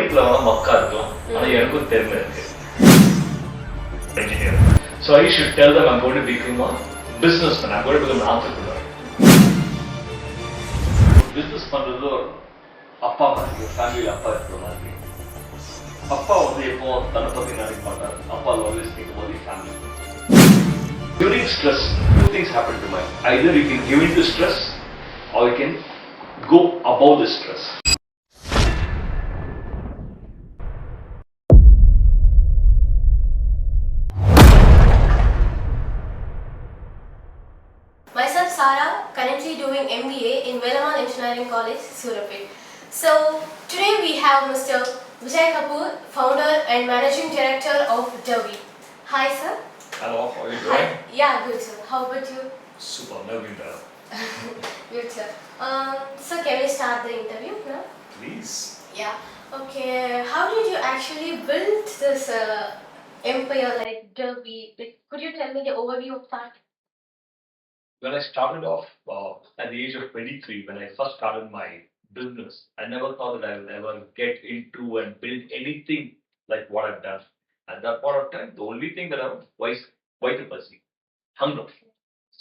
படிப்புல வேணா மக்கா இருக்கலாம், ஆனா எனக்கும் திறமை இருக்கு. Engineer. So I should tell them I'm going to become a businessman. I'm going to become an entrepreneur. Business பண்றது ஒரு அப்பா மாதிரி, ஒரு ஃபேமிலியில் அப்பா இருக்கிற மாதிரி. அப்பா வந்து எப்போ தன்னை பற்றி நினைக்க மாட்டார். அப்பா always think about the family. During stress, two things happen to mind. Either you can give in to stress or you can go above the stress. Myself Sarah, currently doing MBA in Velammal Engineering College, Surapet. So today we have Mr. Vijay Kapoor, founder and managing director of Derby. Hi sir. Hello, how are you doing? Hi. Yeah, good sir. How about you? Super, never been better. Good sir. So can we start the interview now? Please. Yeah. Okay. How did you actually build this empire like Derby? Like, could you tell me the overview of that? When I started off at the age of 23, when I first started my business, I never thought that I would ever get into and build anything like what I've done. At that point of time, the only thing that I was quite a pussy, hunger.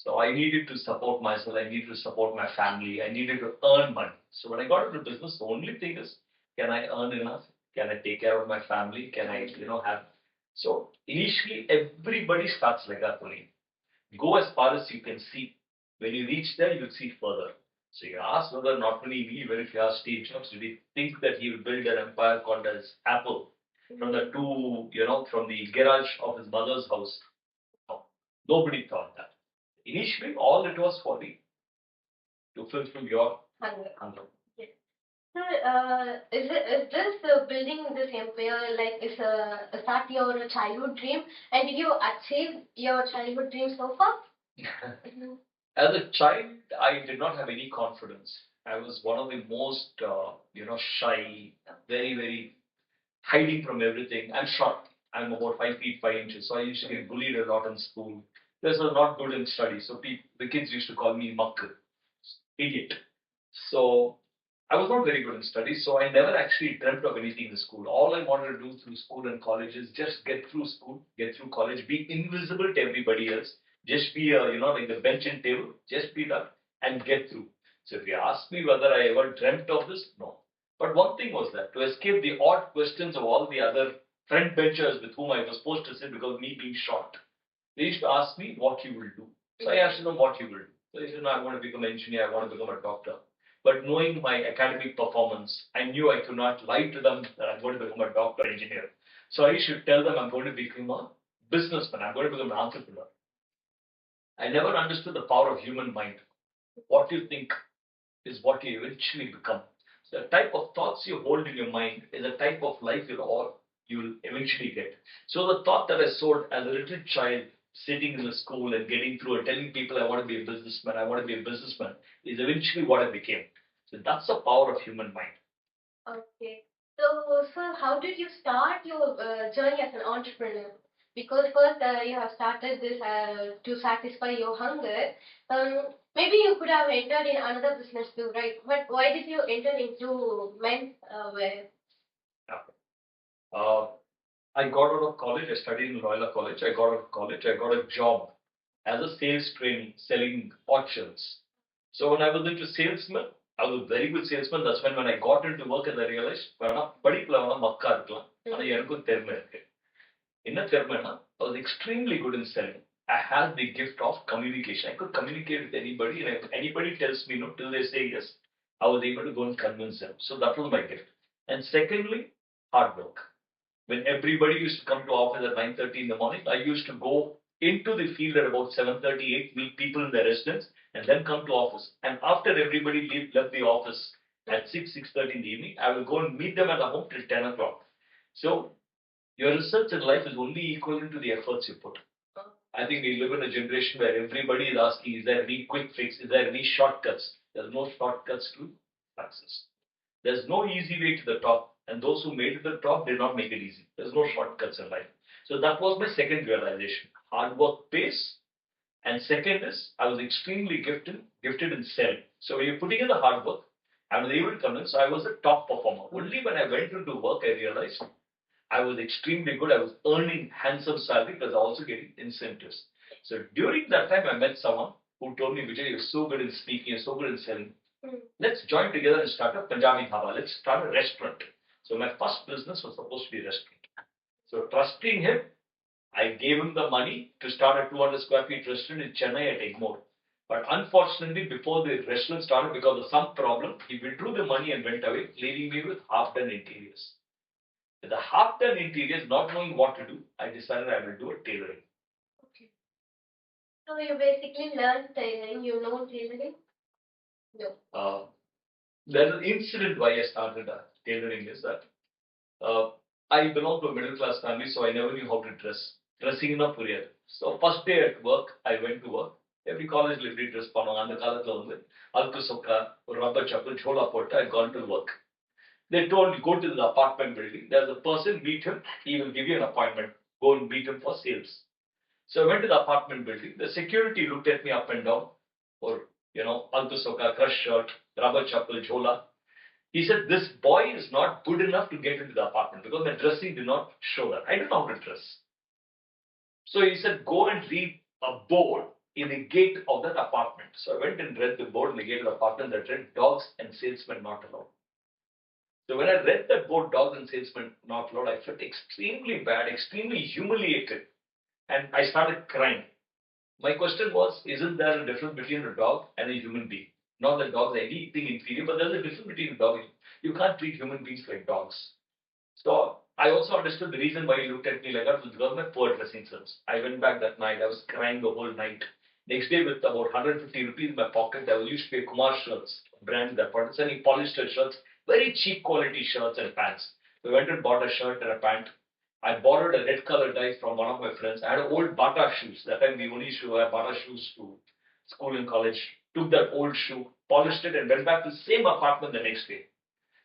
So I needed to support myself, I needed to support my family, I needed to earn money. So when I got into business, the only thing is, can I earn enough? Can I take care of my family? Can I, have... So initially, everybody starts like that only. Go as far as you can see. When you reach there, you'll see further. So you ask whether not only me, even if you ask Steve Jobs, did he think that he would build an empire called as Apple from the from the garage of his mother's house? No, nobody thought that. Initially, all it was for me to fulfill your hunger. Yes. Sir, is this building this empire like is that your childhood dream? And did you achieve your childhood dream so far? As a child, I did not have any confidence. I was one of the most, shy, very, very hiding from everything. I'm short. I'm about 5 feet 5 inches, so I used to get bullied a lot in school. This was not good in studies, so the kids used to call me Makk, idiot. So I was not very good in studies, so I never actually dreamt of anything in school. All I wanted to do through school and college is just get through school, get through college, be invisible to everybody else, just be like the bench and table, just be that and get through. So if you ask me whether I ever dreamt of this, no. But one thing was that to escape the odd questions of all the other front benchers with whom I was supposed to sit because of me being short, they used to ask me what you will do. So I asked them what you will do. So they said, no, I want to become an engineer, I want to become a doctor. But knowing my academic performance, I knew I could not lie to them that I'm going to become a doctor or engineer. So I should tell them I'm going to become a businessman, I'm going to become an entrepreneur. I never understood the power of human mind. What you think is what you eventually become. So the type of thoughts you hold in your mind is the type of life you'll eventually get. So the thought that I sowed as a little child, sitting in the school and getting through and telling people I want to be a businessman, I want to be a businessman, is eventually what I became. So that's the power of human mind. Okay. So, sir, how did you start your journey as an entrepreneur? Because first you have started this to satisfy your hunger. Maybe you could have entered in another business too, right? But why did you enter into men's wear? I got out of college, I studied in Royal College, I got out of college, I got a job as a sales trainee selling hot shirts. So when I was into salesman, I was a very good salesman. That's when I got into work and I realized, படிப்புல வேணா மக்கா இருக்கலாம், ஆனா எனக்கும் திறமை இருக்கு. என்ன திறமைனா, I was extremely good in selling. I had the gift of communication. I could communicate with anybody, and if anybody tells me no till they say yes, I was able to go and convince them. So that was my gift. And secondly, hard work. When everybody used to come to office at 9:30 in the morning, I used to go into the field at about 7:30, 8, meet people in their residence, and then come to office. And after everybody left the office at 6:30 in the evening, I will go and meet them at the home till 10 o'clock. So your results in life is only equivalent to the efforts you put. I think we live in a generation where everybody is asking, is there any quick fix? Is there any shortcuts? There's no shortcuts to success. There's no easy way to the top. And those who made it to the top did not make it easy. There's no shortcuts in life. So that was my second realization. Hard work pays. And second is, I was extremely gifted in selling. So when you're putting in the hard work, I was able to convince, so I was a top performer. Only when I went into work, I realized I was extremely good. I was earning handsome salary because I was also getting incentives. So during that time, I met someone who told me, Vijay, you're so good in speaking, you're so good in selling. Let's join together and start a Punjabi dhaba. Let's start a restaurant. So my first business was supposed to be a restaurant. So trusting him, I gave him the money to start a 200 square feet restaurant in Chennai at Egmore. But unfortunately, before the restaurant started, because of some problem, he withdrew the money and went away, leaving me with half-done interiors. With the half-done interiors, not knowing what to do, I decided I will do a tailoring. Okay. So you basically learned tailoring. You know tailoring? No. There's an incident why I started tailoring is that uh, I belong to a middle class family, so I never knew how to dress. Dressing in a puriyad. So first day at work, I went to work. Every college every dress பண்ணுவாங்க அந்த காலத்துல வந்து அல்கு சொக்கா ஒரு rubber chappal சோலா போட்டு I gone to work. They told me go to the apartment building. There's a person, meet him. He will give you an appointment. Go and meet him for sales. So I went to the apartment building. The security looked at me up and down. Or altu soka, crush shirt, rubber chappal, jhola. He said, this boy is not good enough to get into the apartment because my dressing did not show that. I didn't know how to dress. So he said, go and read a board in the gate of that apartment. So I went and read the board in the gate of the apartment that read dogs and salesmen not allowed. So when I read that board, dogs and salesmen not allowed, I felt extremely bad, extremely humiliated. And I started crying. My question was, isn't there a difference between a dog and a human being? Not that dogs are anything inferior, but there's a difference between a dog and you can't treat human beings like dogs. So I also understood the reason why he looked at me like that was because of my poor dressing sense. I went back that night. I was crying the whole night. Next day, with about 150 rupees in my pocket, I was used to pay Kumar shirts, brand that was selling polyester shirts, very cheap quality shirts and pants. So I went and bought a shirt and a pant. I borrowed a red color dye from one of my friends. I had old Bata shoes. That time we only used to wear Bata shoes to school and college. Took that old shoe, polished it, and went back to the same apartment the next day.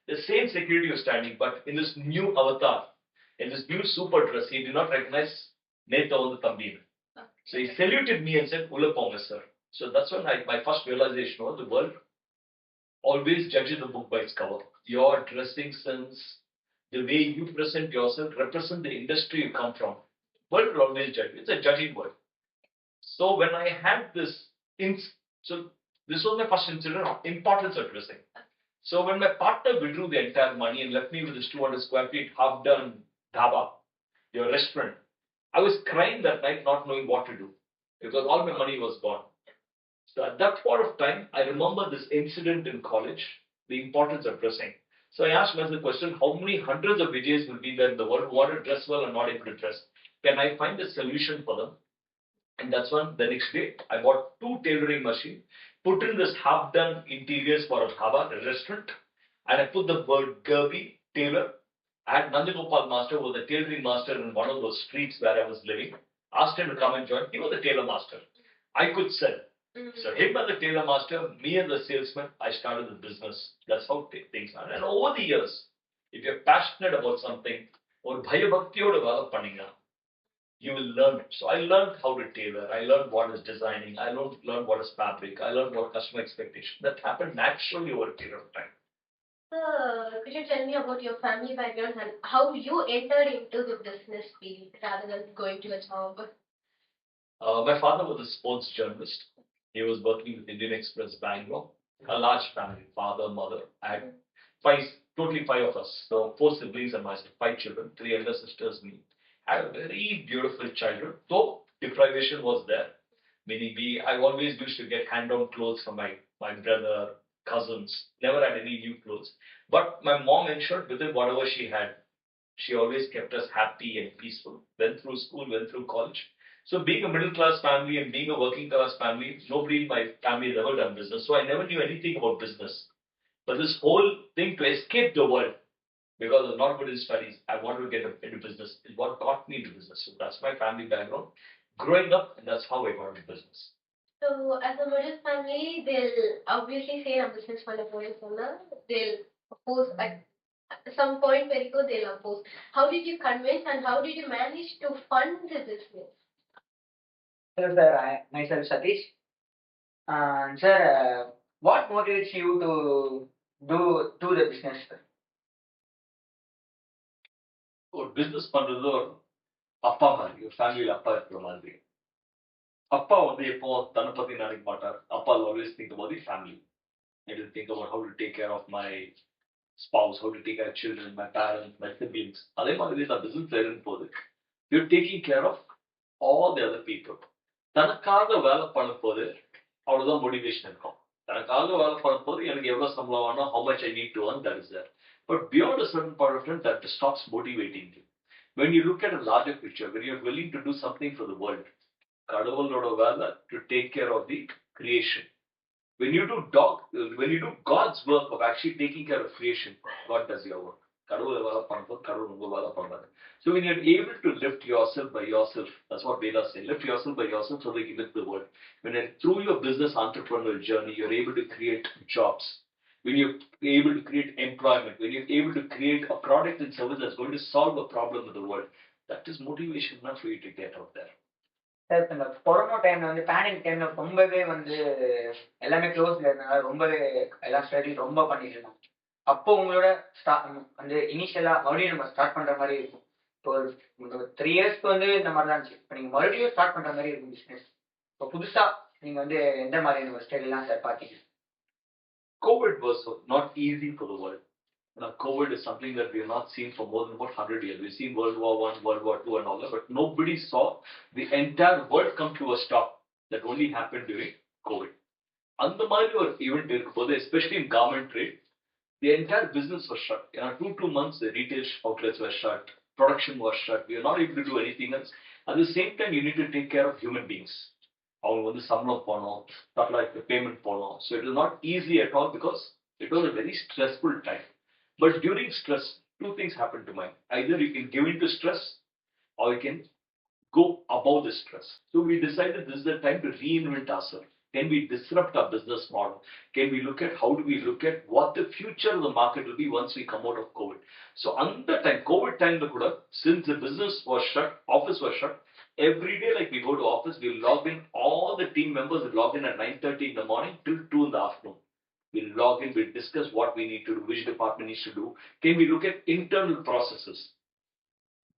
The same security was standing, but in this new avatar, in this new super dress, he did not recognize Neta on the Tambin. So he saluted me and said, Ulla Ponga, sir. So that's when my first realization was the world always judges the book by its cover. Your dressing sense, the way you present yourself, represent the industry you come from. World will always judge. It's a judging world. So when I had this, so this was my first incident of importance of dressing. So when my partner withdrew the entire money and left me with this 200 square feet half done dhaba, your restaurant, I was crying that night not knowing what to do because all my money was gone. So at that point of time, I remember this incident in college, the importance of dressing. So I asked myself the question, how many hundreds of Vijays will be there in the world who want to dress well and not able to dress? Can I find a solution for them? And that's when the next day I bought two tailoring machines, put in this half done interiors for a dhaba, a restaurant, and I put the word Derby tailor. I had Nandagopal master who was the tailoring master in one of those streets where I was living. Asked him to come and join. He was the tailor master. I could sell. So him as the tailor master, me as the salesman, I started the business. That's how things are. And over the years, if you're passionate about something, or பயபக்தியோட வேலை பண்ணீங்க you will learn it. So I learned how to tailor. I learned what is designing. I learned what is fabric. I learned what customer expectation. That happened naturally over a period of time. Could you tell me about your family background and how you entered into the business field rather than going to a job? My father was a sports journalist. He was working with Indian Express Bangalore. A large family, father, mother. I had totally five of us. So four siblings and myself, five children, three elder sisters, me. I had a very beautiful childhood, though deprivation was there. Meaning I always used to get hand-on clothes from my brother, cousins. Never had any new clothes. But my mom ensured within whatever she had, she always kept us happy and peaceful. Went through school, went through college. So being a middle class family and being a working class family, nobody in my family has ever done business. So I never knew anything about business. But this whole thing to escape the world because I was not good in studies, I wanted to get into business is what got me into business. So that's my family background. Growing up, and that's how I got into business. So as a middle family, they'll obviously say I'm business பண்ண போறேன்னு சொன்னா they'll oppose at some point where you go they'll oppose. How did you convince and how did you manage to fund the business? Hello, sir. Myself Satish. Sir, what motivates you to do the business, sir? ஒரு business பண்றது ஒரு அப்பா மாதிரி, ஒரு ஃபேமிலியில அப்பா இருக்கிற மாதிரி. அப்பா வந்து எப்போ தன்னை பத்தி நினைக்க மாட்டார். அப்பா always think about the family. I will think about how to take care of my spouse, how to take care of children, my parents, my siblings. அதே மாதிரி தான் பிசினஸ் இருக்கும்போது you're taking care of all the other people. தனக்காக வேலை பண்ணும்போது அவ்வளவுதான் motivation இருக்கும். தனக்காக வேலை பண்ணும்போது எனக்கு எவ்வளவு சம்பளம் வேணும், how much I need to earn, that is there. But beyond a certain point of time, that stops motivating you. When you look at a larger picture, when you're willing to do something for the world, கடவுளோட வேலை to take care of the creation. When you do God's work of actually taking care of creation, God does your work. கடவுளை வேலை பண்ணும்போது கடவுள் உங்க வேலை பண்றாரு. So when you're able to lift yourself by yourself, that's what Vedas say, lift yourself by yourself so that you lift the world. When you're, through your business entrepreneurial journey, you're able to create jobs. When you're able to create employment, when you're able to create a product and service that's going to solve a problem in the world, that is motivation enough for you to get out there. Sir இந்த corona டைம்ல வந்து panic டைம்ல ரொம்பவே வந்து எல்லாமே க்ளோஸ்ல இருந்தனால ரொம்பவே எல்லாம் ஸ்ட்ரகிள் ரொம்ப பண்ணிட்டு இருந்தோம். அப்போ உங்களோட வந்து இனிஷியலா மறுபடியும் நம்ம ஸ்டார்ட் பண்ற மாதிரி இருக்கும். இப்போ ஒரு 3 இயர்ஸ்க்கு வந்து இந்த மாதிரி தான் இருந்துச்சு. இப்போ நீங்க மறுபடியும் ஸ்டார்ட் பண்ற மாதிரி இருக்கும் பிசினஸ். இப்போ புதுசா நீங்க வந்து எந்த மாதிரியான ஸ்ட்ரகிள்லாம் சார் பார்த்தீங்க? COVID was not easy for the world. Now, COVID is something that we have not seen for more than about 100 years. We've seen World War I, World War II and all that, but nobody saw the entire world come to a stop. That only happened during COVID. அந்த மாதிரி ஒரு event இருக்கும்போது, especially in garment trade, the entire business was shut. In 2 months, the retail outlets were shut, production was shut. We are not able to do anything else. At the same time, you need to take care of human beings. அவங்க வந்து சம்பளம் போனோம், சப்ளைக்கு payment போனோம். So it was not easy at all because it was a very stressful time. But during stress, two things happen to mind. Either you can give in to stress or you can go above the stress. So we decided this is the time to reinvent ourselves. Can we disrupt our business model? Can we look at how do we look at what the future of the market will be once we come out of COVID? So on the time, COVID time, since the business was shut, office was shut, every day like we go to office, we log in, all the team members will log in at 9:30 in the morning till 2 in the afternoon. We'll log in, we'll discuss what we need to do, which department needs to do. Can we look at internal processes?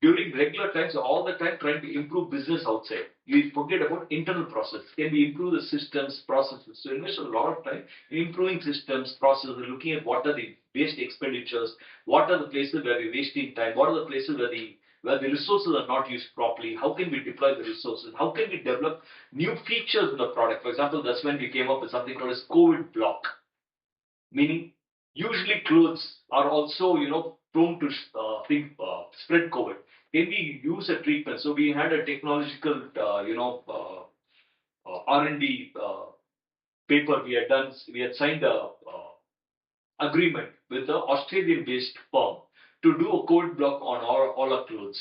During regular times, all the time trying to improve business outside. You forget about internal process. Can we improve the systems, processes? So invest a lot of time in improving systems, processes, looking at what are the waste expenditures, what are the places where we're wasting time, what are the places where the resources are not used properly, how can we deploy the resources, how can we develop new features in the product. For example, that's when we came up with something called as COVID block. Meaning, usually clothes are also, prone to spread COVID. Can we use a treatment? So we had a technological, R&D paper we had done. We had signed a agreement with an Australian-based firm to do a COVID block on all our clothes.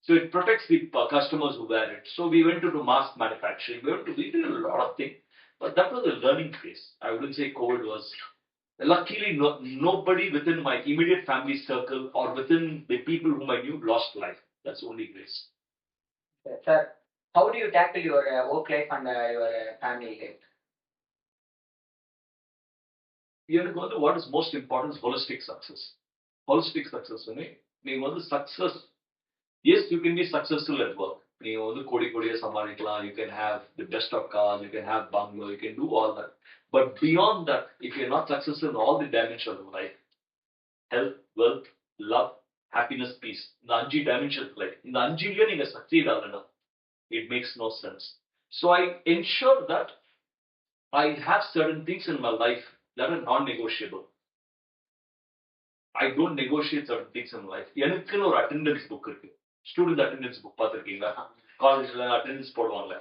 So it protects the customers who wear it. So we went into mass manufacturing. We did a lot of things. But that was a learning phase. I wouldn't say COVID was. Luckily, nobody within my immediate family circle or within the people whom I knew lost life. That's only grace. Sir, how do you tackle your work life and your family life? What is most important is holistic success. Holistic success. Success. Yes, you can be successful at work. You can have the best of cars, you can have bungalow, you can do all that. But beyond that, if you're not successful in all the dimensions of life, health, wealth, love, happiness, peace, the 5 dimensions of life, in the 5 you succeed, it makes no sense. So I ensure that I have certain things in my life that are non-negotiable. I don't negotiate certain things in life. எனக்குன்னு ஒரு attendance book இருக்கு. Student attendance book பார்த்திருக்கீங்களா? காலேஜ்ல attendance போடுவாங்கல.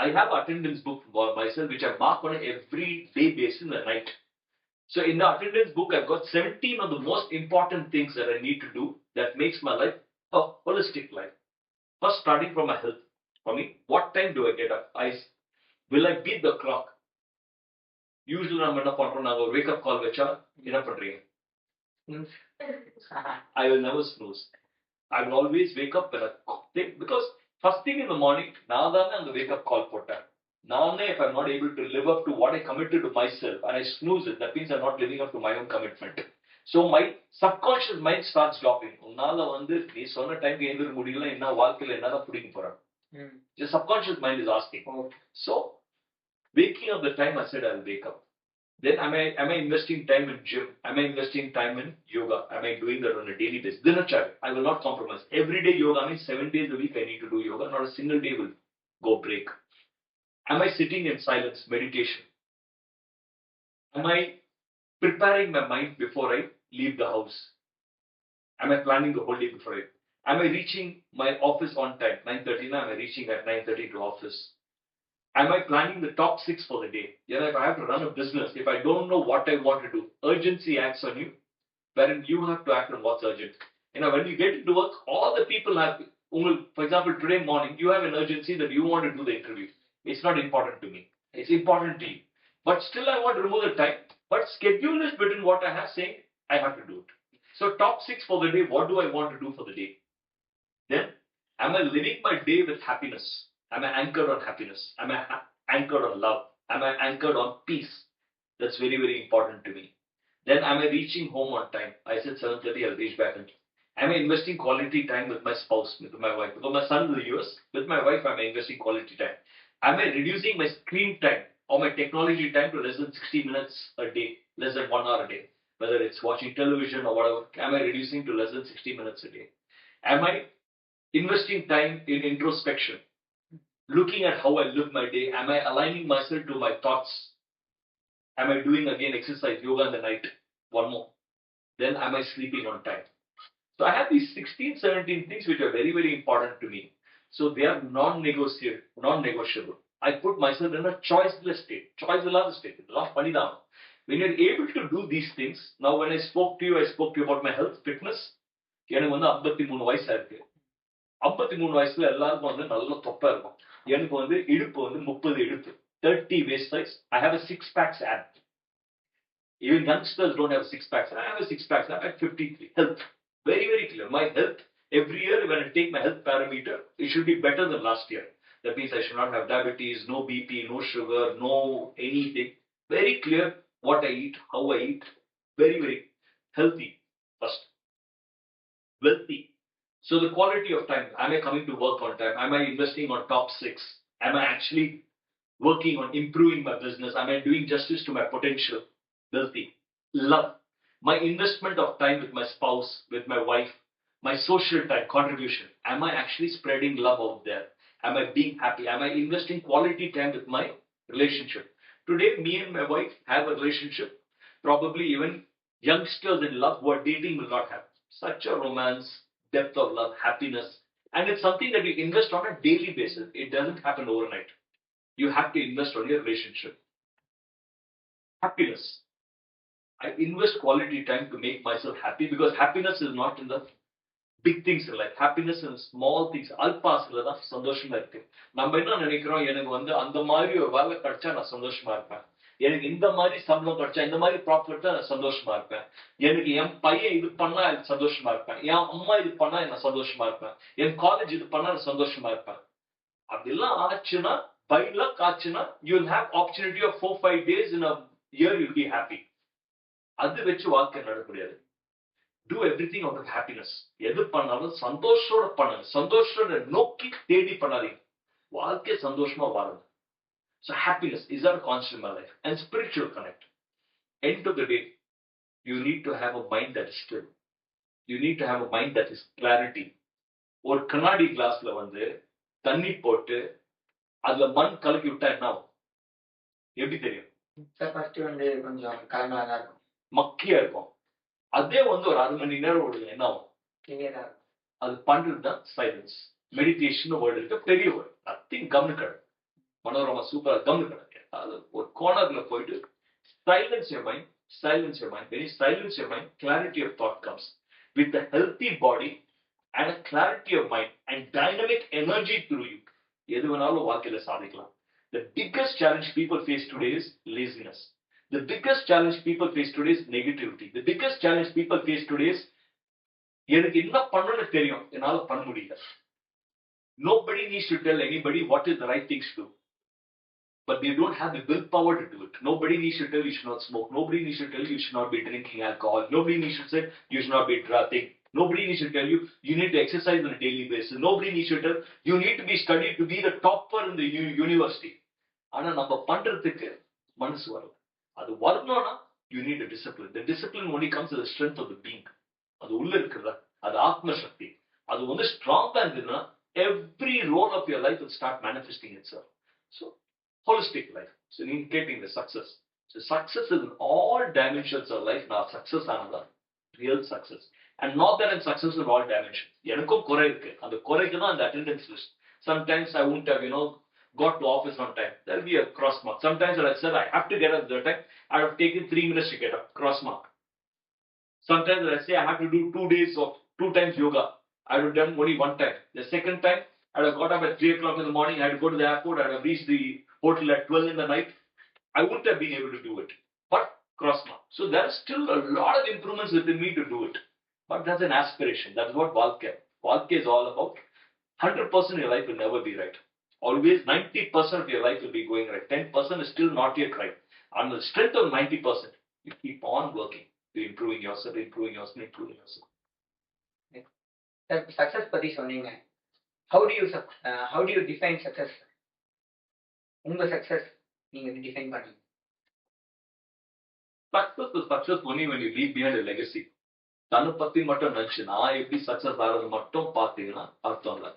I have attendance book for myself which I mark on every day basis in the night. So in the attendance book I've got 17 of the most important things that I need to do that makes my life a holistic life. First, starting from my health. For me, what time do I get up? Will I beat the clock? Usually நம்ம என்ன பண்றோம், நாங்க ஒரு wake up call வச்சா என்ன பண்றீங்க? I will never snooze. I will always wake up when because first thing in the morning, நான் தானே அந்த wake up call போட்டேன். Now, if I'm not able to live up to what I committed to myself and I snooze it, that means I'm not living up to my own commitment. So my subconscious mind starts dropping. The subconscious mind is asking. So waking up the time I said I'll wake up. Then am I investing time in gym? Am I investing time in yoga? Am I doing that on a daily basis? Dinachar, I will not compromise. Every day yoga means 7 days a week I need to do yoga. Not a single day will go break. Am I sitting in silence, meditation? Am I preparing my mind before I leave the house? Am I planning the whole day before am I reaching my office on time? 9:30 now, am I reaching at 9:30 to office? Am I planning the top 6 for the day? If I have to run a business, if I don't know what I want to do, urgency acts on you, wherein you have to act on what's urgent. When you get into work, all the people have, for example, today morning, you have an urgency that you want to do the interview. It's not important to me. It's important to you. But still, I want to remove the time. But schedule is between what I have saying, I have to do it. So top 6 for the day, what do I want to do for the day? Then, am I living my day with happiness? Am I anchored on happiness? Am I anchored on love? Am I anchored on peace? That's very, very important to me. Then am I reaching home on time? I said 7:30, I'll reach back. Am I investing quality time with my spouse, with my wife? Because my son is in the US, with my wife, am I investing quality time? Am I reducing my screen time or my technology time to less than 60 minutes a day, less than 1 hour a day? Whether it's watching television or whatever, am I reducing to less than 60 minutes a day? Am I investing time in introspection? Looking at how I live my day, am I aligning myself to my thoughts? Am I doing again exercise, yoga in the night? One more. Then am I sleeping on time? So I have these 16, 17 things which are very, very important to me. So they are non-negotiable. Non-negotiable. I put myself in a choiceless state. Choice state. When you're able to do these things, now when I spoke to you about my health, fitness. எனக்கு வந்து 53 வயசா இருக்கு. 53 வயசுல எல்லாருக்கும் வந்து நல்ல தொப்பை இருக்கும். எனக்கு வந்து இடுப்பு வந்து 30 இடுப்பு. 30 waist size. I have a 6-pack ab. Even youngsters don't have a 6-pack. I have a 6-pack. I'm at 53. Health. Very, very clear. My health, every year when I take my health parameter, it should be better than last year. That means I should not have diabetes, no BP, no sugar, no anything. Very clear what I eat, how I eat. Very, very healthy first. Wealthy. So the quality of time. Am I coming to work on time? Am I investing on top 6? Am I actually working on improving my business? Am I doing justice to my potential? Wealthy. Love. My investment of time with my spouse, with my wife, my social time, contribution. Am I actually spreading love out there? Am I being happy? Am I investing quality time with my relationship? Today, me and my wife have a relationship. Probably even youngsters in love who are dating will not have. Such a romance, depth of love, happiness. And it's something that you invest on a daily basis. It doesn't happen overnight. You have to invest on your relationship. Happiness. I invest quality time to make myself happy because happiness is not in the big things in life. Happiness in small things. அல்பாஸ்ல தான் சந்தோஷமா இருக்கு. நம்ம என்ன நினைக்கிறோம், எனக்கு வந்து அந்த மாதிரி ஒரு வேலை கிடைச்சா நான் சந்தோஷமா இருப்பேன். எனக்கு இந்த மாதிரி சம்பளம் கிடைச்சா, இந்த மாதிரி ப்ராஃபிட் நான் சந்தோஷமா இருப்பேன். எனக்கு என் பையன் இது பண்ணா எனக்கு சந்தோஷமா இருப்பேன். என் அம்மா இது பண்ணா நான் சந்தோஷமா இருப்பேன். என் காலேஜ் இது பண்ணா நான் சந்தோஷமா இருப்பேன். அப்படிலாம் ஆச்சுன்னா, by luck ஆச்சுன்னா, you'll have opportunity of 4-5 days in a year you'll be happy. அது வச்சு வாழ்க்கை நடக்கூடியது. Do everything out of happiness. எது பண்ணாலும் சந்தோஷத்தோட பண்ணுங்க. சந்தோஷத்தோட நோக்கி தேடி பண்ணாதீங்க. வாழ்க்கை சந்தோஷமா வாழுங்க. So happiness is our constant in my life. And spiritual connect. End of the day, you need to have a mind that is still. You need to have a mind that is clarity. ஒரு கண்ணாடி கிளாஸ்ல வந்து தண்ணி போட்டு அதுல மண் கலக்கி விட்டா என்ன ஆகும்? எப்படி தெரியும்? ஃபர்ஸ்ட் வந்து கொஞ்சம் கலங்கலா இருக்கும். மக்கியா இருக்கும். அதே வந்து ஒரு 1/2 மணி நேரம் ஓடுது என்ன ஆகும்? கிளியரா இருக்கும். அது பண்றது தான் சைலன்ஸ். மெடிடேஷன் வேர்டு இருக்க பெரிய வேர்டு. நத்திங் கம்னுக்கடை. மனோரமா சூப்பரா கம்னுக்கடை. அது ஒரு கோணர்ல போயிட்டு silence your mind, silence your mind. When you silence your mind, clarity of thought comes. With a healthy body and a clarity of mind and dynamic energy through you, எது வேணாலும் வாழ்க்கையில சாதிக்கலாம். The biggest challenge people face today is laziness. The biggest challenge people face today is negativity. The biggest challenge people face today is எனக்கு என்ன பண்ணணும்னு தெரியும், என்னால பண்ண முடியல. Nobody needs to tell anybody what is the right things to do. but they don't have the willpower to do it. Nobody needs to tell you should not smoke. Nobody needs to tell you should not be drinking alcohol. Nobody needs to say you should not be drinking. Nobody needs to tell you you need to exercise on a daily basis. Nobody needs to tell you need to be studied to be the topper in the university. ஆனா நம்ம பண்றதுக்கு மனசு வரும். அது வரணும்னா you need a discipline. The discipline only comes with the strength of the being. அது உள்ள இருக்கிறதா அது ஆத்ம சக்தி. அது வந்து ஸ்ட்ராங்கா இருந்ததுன்னா every role of your life will start manifesting itself. So holistic life. So indicating the success. So success is in all dimensions of life. Now success another real success. And not that I'm successful in all dimensions. எனக்கும் குறை இருக்கு. அந்த குறைக்கு தான் அந்த attendance list. Sometimes I won't have, got to office on time. There'll be a cross mark. Sometimes when I said I have to get up at that time, I have taken 3 minutes to get up. Cross mark. Sometimes when I say I have to do 2 days of 2 times yoga, I would have done only 1 time. The second time, I would have got up at 3 o'clock in the morning. I had to go to the airport. I would have reached the hotel at 12 in the night. I wouldn't have been able to do it. But cross mark. So there is still a lot of improvements within me to do it. But that's an aspiration. That's what Valkya. Valkya is all about. 100% of your life will never be right. Always 90% of your life will be going right. 10% is still not yet right. On the strength of 90%, you keep on working. You're improving yourself, improving yourself, improving yourself. Success பத்தி சொன்னீங்க. How do you define success? உங்க success நீங்க define பண்ணுங்க. Success is success only when you leave behind a legacy. தன்னை பத்தி மட்டும் நினைச்சு நான் எப்படி சக்சஸ் ஆகிறது மட்டும் பார்த்தீங்கன்னா அர்த்தம் இல்லை.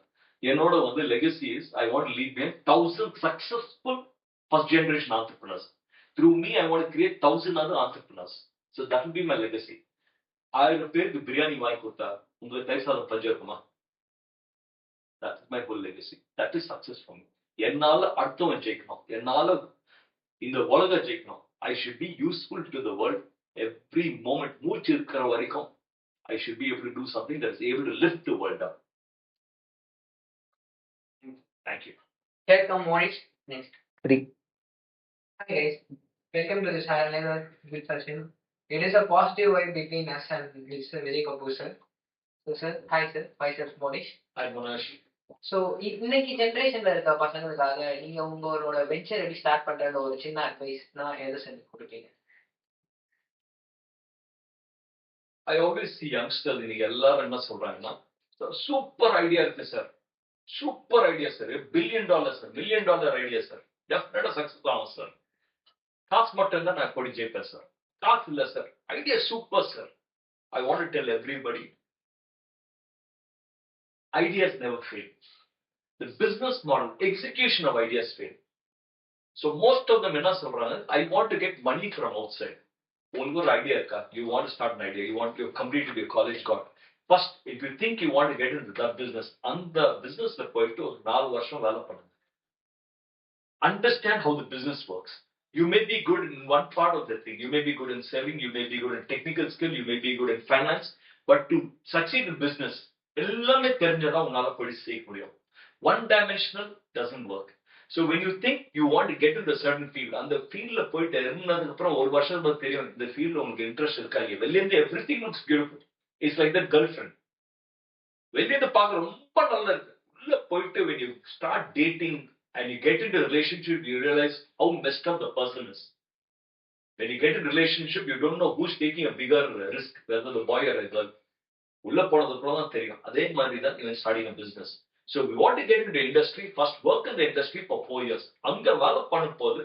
என்னோட வந்து legacy is I want leave behind 1000 successful first generation entrepreneurs. Through me I want create 1000 other entrepreneurs. So that will be my legacy. 1000 பேருக்கு பிரியாணி வாங்கி கொடுத்தா உங்களுக்கு தயிர் சாதம் பஞ்சம் இருக்குமா? That is my whole legacy. That is success for me. என்னால அடுத்தவன் ஜெயிக்கணும், என்னால இந்த உலகம் ஜெயிக்கணும். I should be useful to the world every moment. மூச்சு இருக்கிற வரைக்கும் I should be able to do something that is able to lift the world up. Thank you. Here come Monish next. 3. Hi guys, welcome to this higher with session. It is a positive vibe between us and Mr. Vijay Kapoor sir. So sir, hi sir, myself Monish. Hi Monash. So இன்னைக்கு ஜெனரேஷன்ல இருக்க பசங்களுக்காக நீங்க உங்களோட venture எப்படி start பண்றதுல ஒரு சின்ன advice நான் எதை செஞ்சு கொடுப்பீங்க? I always see youngsters இன்னைக்கு எல்லாரும் என்ன சொல்றாங்கன்னா சூப்பர் ஐடியா இருக்கு sir, super idea sir, $1 billion sir, $1 million idea sir, டெஃபினட்டா சக்சஸ் ஆகும் சார். காசு மட்டும் தான் நான் கொடி ஜெயிப்பேன் சார். காசு இல்ல sir, idea super sir. I want to tell everybody, ideas never fail. The business model, execution of ideas fail. So most of them என்ன சொல்றாங்க, I want to get money from outside. உங்களுக்கு ஒரு idea இருக்கா? You want to start an idea, you want to complete your college got. First, if you think you want to get into that business, அந்த businessல போயிட்டு ஒரு 4 வருஷம் வேலை பண்ணுங்க. Understand how the business works. You may be good in one part of the thing. You may be good in selling, you may be good in technical skill, you may be good in finance, but to succeed in business, எல்லாமே தெரிஞ்சதா உங்களால போய் செய்ய முடியும். One dimensional doesn't work. So when you think you want to get into a certain field, அந்த ஃபீல்ட்ல போயிட்டு இருந்ததுக்கு அப்புறம் ஒரு வருஷத்துக்கு தெரியும் இந்த ஃபீல்ட்ல உங்களுக்கு இன்ட்ரெஸ்ட் இருக்கா இல்லையா. வெளியே இருந்து everything looks beautiful. It's like that girlfriend. வெளியே இருந்து பார்க்க ரொம்ப நல்லா இருக்கு. உள்ள போயிட்டு when you start dating and you get into a relationship, you realize how messed up the person is. When you get into a relationship, you don't know who's taking a bigger risk, whether the boy or a girl. உள்ள போனதுக்கு அப்புறம் தான் தெரியும். அதே மாதிரி தான் even starting a business. So we want to get into industry, first work in the industry for 4 years. அங்க வேலை பண்ணும்போது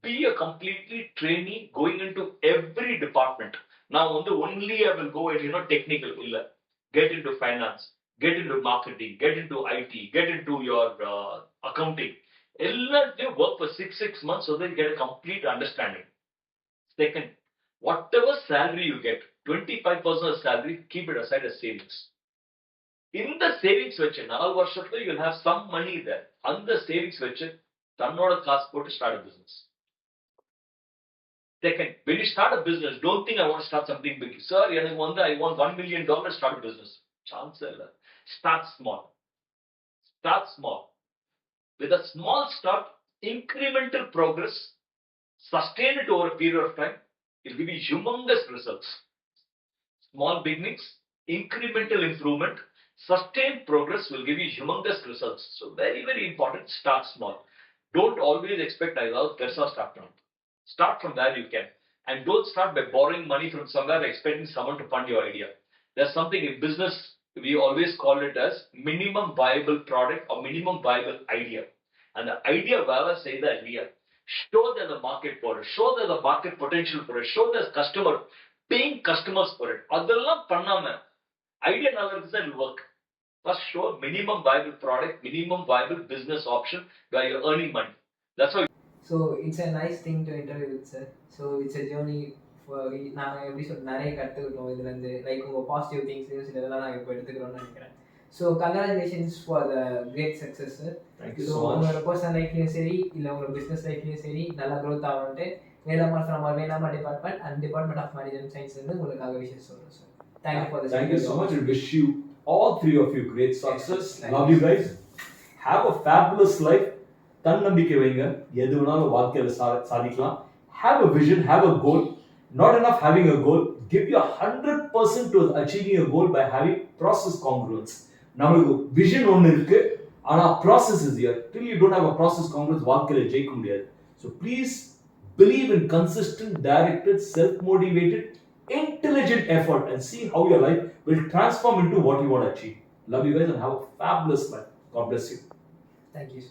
be a completely trainee going into every department. Now only I will go and technical இல்ல. Get into finance, get into marketing, get into IT, get into your accounting. எல்லாத்தையும் work for 6 months so that you get a complete understanding. Second, whatever salary you get, 25% of salary, keep it aside as savings. இந்த savings வச்சு 4 வருஷத்துல you will have some money there. அந்த savings வச்சு தன்னோட காசு போட்டு start a business. Second, when you start a business, don't think I want to start something big. Sir, எனக்கு I want $1 million start a business. Chance இல்ல. Start small. Start small. With a small start, incremental progress, sustain it over a period of time, it will give you humongous results. Small beginnings, incremental improvement, sustained progress will give you humongous results. So very, very important, start small. Don't always expect I love Persa start from. Start from where you can. And don't start by borrowing money from somewhere expecting someone to fund your idea. There's something in business, we always call it as minimum viable product or minimum viable idea. And the idea, whoever say the idea, show there's a market for it, show there's a market potential for it, show there's customer, paying customers for it. அதெல்லாம் பண்ணாம idea நல்லா இருந்துச்சுன்னா it will work. First show minimum viable product, minimum viable business option where you're earning money. That's how. So it's a nice thing to interview with sir. So it's a journey for நாங்கள் எப்படி சொல்ல நிறைய கற்றுக்கிட்டோம் இதுலேருந்து like உங்கள் positive things இதெல்லாம் நாங்கள் இப்போ எடுத்துக்கிறோம்னு நினைக்கிறேன். So congratulations for the great success sir. ஸோ உங்களோட பர்சனல் லைஃப்லையும் சரி இல்லை உங்களோட பிஸ்னஸ் லைஃப்லையும் சரி நல்லா க்ரோத் ஆகணுன்ட்டு Velammal from our Velammal department and department of management science வந்து உங்களுக்காக விஷயம் சொல்கிறோம் sir. Thank you for this. Thank you so much and wish you all three of you great success. Love you guys. Have a fabulous life. தன்னம்பிக்கை வைங்க, எது வேணாலும் வாழ்க்கையில் சாதிக்கலாம். Have a vision, have a goal. Not enough having a goal. Give your 100% to achieving a goal by having process congruence. நம்மளுக்கு vision ஒன்று இருக்கு, ஆனா process is here. Till you don't have a process congruence, வாழ்க்கையில் ஜெயிக்க முடியாது. So please believe in consistent, directed, self-motivated, intelligent effort and see how your life will transform into what you want to achieve. Love you guys and have a fabulous life. God bless you. Thank you.